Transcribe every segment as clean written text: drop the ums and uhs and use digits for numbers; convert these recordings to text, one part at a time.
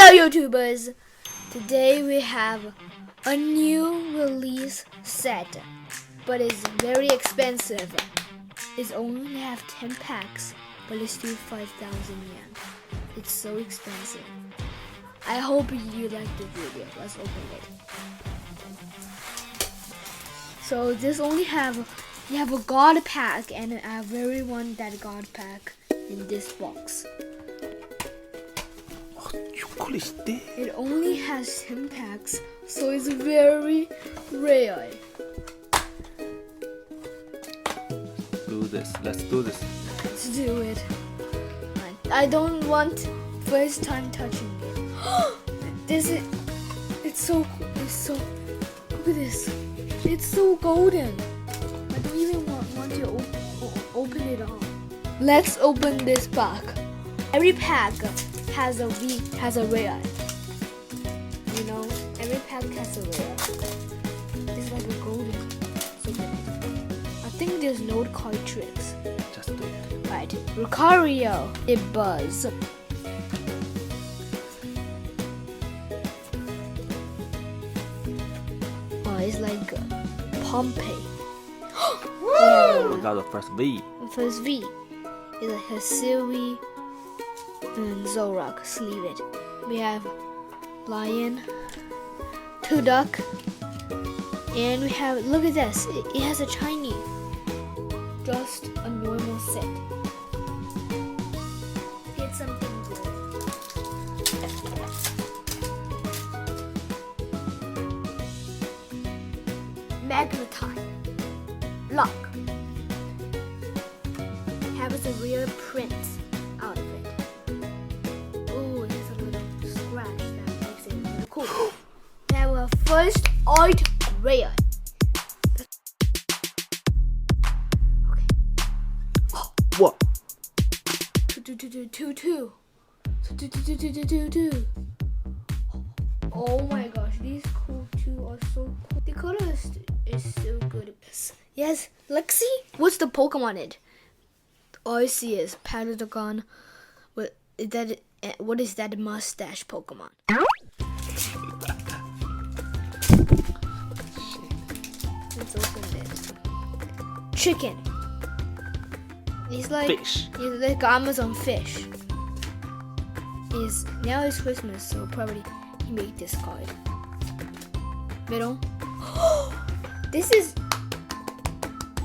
Hello YouTubers! Today we have a new release set, but it's very expensive. It's only have 10 packs, but it's still 5,000 yen. It's so expensive. I hope you like the video. Let's open it. So this only you have a god pack, and I very want that god pack in this box. It only has 10 packs, so it's very rare. Let's do this. Let's do it. I don't want first time touching it. It's so cool. Look at this. It's so golden. I don't even want to open it all. Let's open this pack. Every pack has a rare. You know, every pack has a rare. It's like a golden. So good. I think there's no card tricks. Just do it. Right, Lucario, a Buzz. Oh, it's like Pompey. We got the first V. First V is like a Sylvie and Zorak. Sleeve it. We have Lion, 2 Duck, and we have, look at this. It has a Chinese. Just a normal set. Get something good. Magnetite. Lock. Has a real print out of it. Oh, there's a little scratch that makes it really cool. We have a first art rare. What? Two. Oh my gosh, these cool two are so cool. The color is so good. Yes, let's see. What's the Pokemon in? All I see is Paragon. What is that mustache Pokemon? Let's open this. Chicken. He's like Fish. He's like Amazon fish. Now it's Christmas, so probably he made this card. Middle. This is.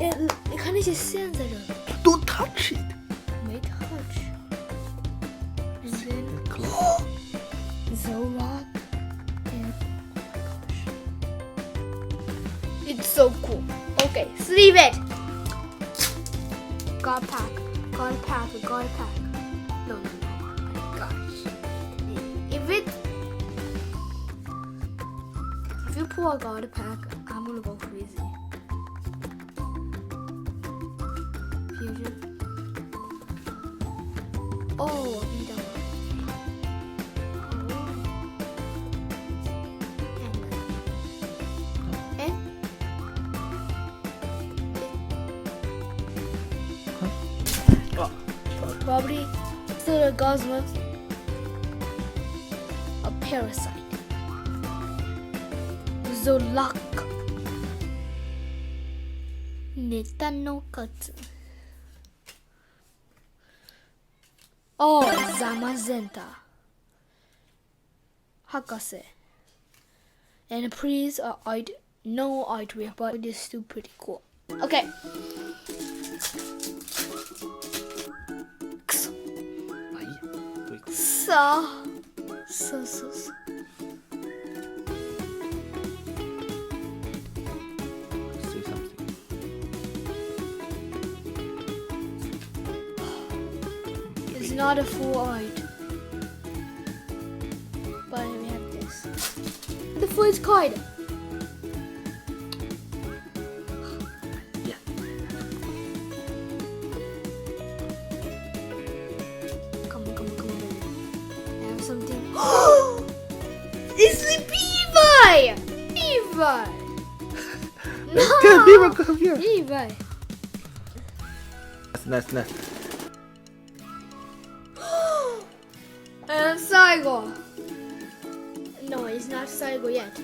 It kind of just sounds like a. Don't touch it. May touch. And then Close. Zorak. And oh my gosh. It's so cool. Okay, sleeve it. God pack. No. Oh my gosh. If you pull a God pack, I'm gonna go crazy. Fusion. Oh, Vida. Probably still a Gosma. A parasite. Zolak. Neta no katsu. Oh, Zamazenta. Hakase. And please, no artwork, but it is still pretty cool. Okay. So. Say something. It's not a full art, but we have this. The first card. Yeah. Come on, baby. I have something. It's the Levi! Levi! No! Come here. Levi. Nice. And 最後 No, it's not started go yet.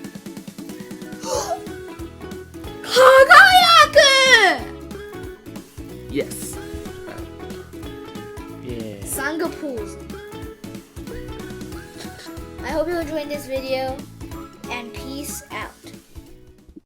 Kagayaku! Yes. Yeah. Singapore. I hope you enjoyed this video, and peace out.